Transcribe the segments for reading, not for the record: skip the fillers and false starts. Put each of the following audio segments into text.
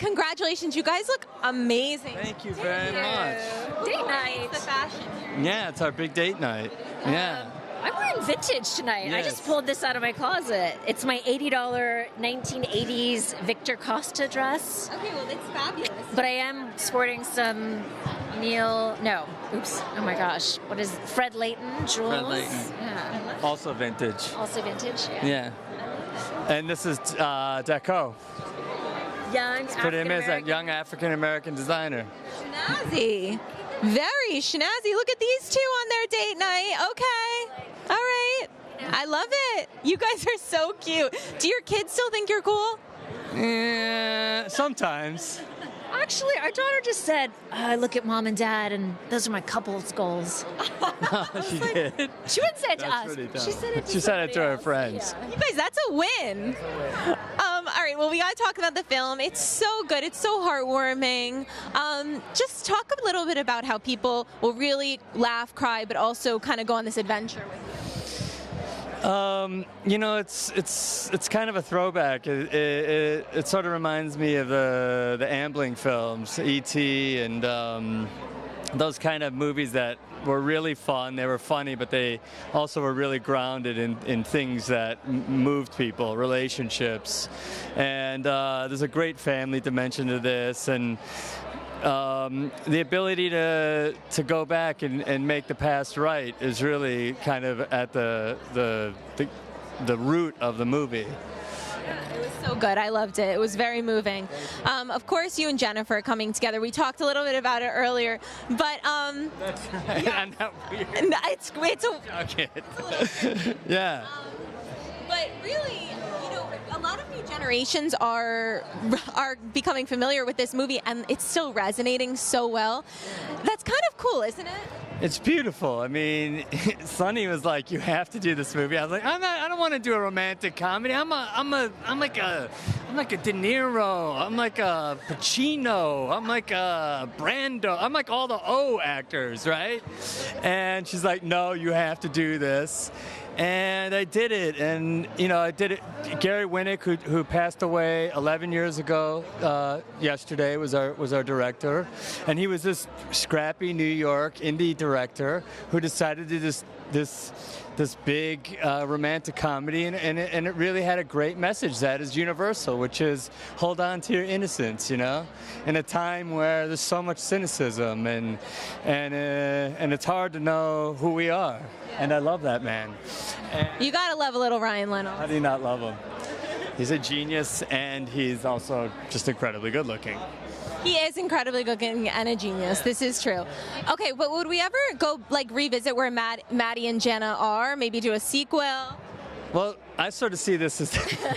congratulations. You guys look amazing. Thank you very much. Date night. The fashion here. Yeah, it's our big date night. Yeah. I'm wearing vintage tonight. I Yes. just pulled this out of my closet. It's my $80 1980s Victor Costa dress. Okay, well, it's fabulous. But I am sporting some oh my gosh. What is Fred Leighton jewels? Fred Leighton. Yeah. Also vintage. Also vintage. Yeah. Yeah. And this is Deco. Young, Pretty amazing. Young African-American designer. Snazzy. Very snazzy. Look at these two on their date night. Okay. All right. I love it. You guys are so cute. Do your kids still think you're cool? Yeah, sometimes. Actually, our daughter just said, I look at mom and dad, and those are my couple's goals. She did. She wouldn't say it to That's us. really dumb. She said it to She said it to her somebody friends. else. Yeah. You guys, that's a win. All right, well, we got to talk about the film. It's so good. It's so heartwarming. Just talk a little bit about how people will really laugh, cry, but also kind of go on this adventure with you. You know, it's kind of a throwback. It sort of reminds me of the Ambling films, E.T. and those kind of movies that were really fun. They were funny, but they also were really grounded in things that moved people, relationships. And there's a great family dimension to this, and the ability to go back and make the past right is really kind of at the root of the movie. It was so good. I loved it. It was very moving. Of course, you and Jennifer are coming together. We talked a little bit about it earlier, but That's right. yeah. I'm not weird. it's a Okay. Yeah. But really, you know, a lot of new generations are becoming familiar with this movie, and it's still resonating so well. That's kind of cool, isn't it? It's beautiful. I mean, Sonny was like, "You have to do this movie." I was like, I don't want to do a romantic comedy. I'm like a De Niro. I'm like a Pacino. I'm like a Brando. I'm like all the O actors, right? And she's like, "No, you have to do this." And I did it, and you know, I did it. Gary Winnick, who passed away 11 years ago, yesterday was our director, and he was this scrappy New York indie director who decided to do this big romantic comedy, and it really had a great message that is universal, which is hold on to your innocence, you know, in a time where there's so much cynicism and it's hard to know who we are. And I love that man. And You gotta love a little Ryan how Reynolds. do you not love him? He's a genius, and he's also just incredibly good looking. He is incredibly good looking and a genius. This is true. Okay, but would we ever go revisit where Maddie and Jenna are? Maybe do a sequel? Well, I sort of see this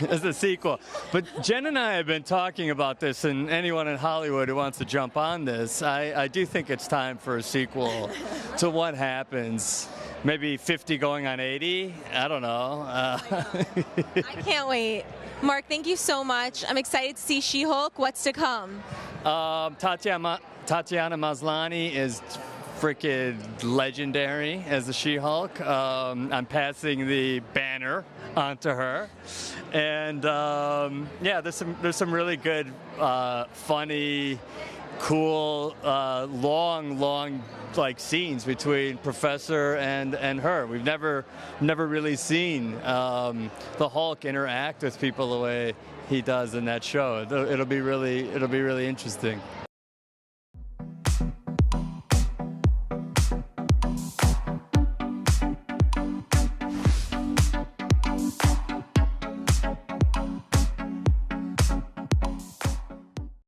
as a sequel. But Jen and I have been talking about this, and anyone in Hollywood who wants to jump on this, I do think it's time for a sequel to What Happens. Maybe 50 going on 80? I don't know. I can't wait. Mark, thank you so much. I'm excited to see She-Hulk. What's to come? Tatiana Maslany is freaking legendary as the She-Hulk. I'm passing the banner onto her, and yeah, there's some really good, funny, cool, long like scenes between Professor and her. We've never really seen the Hulk interact with people the way he does in that show. It'll be really interesting.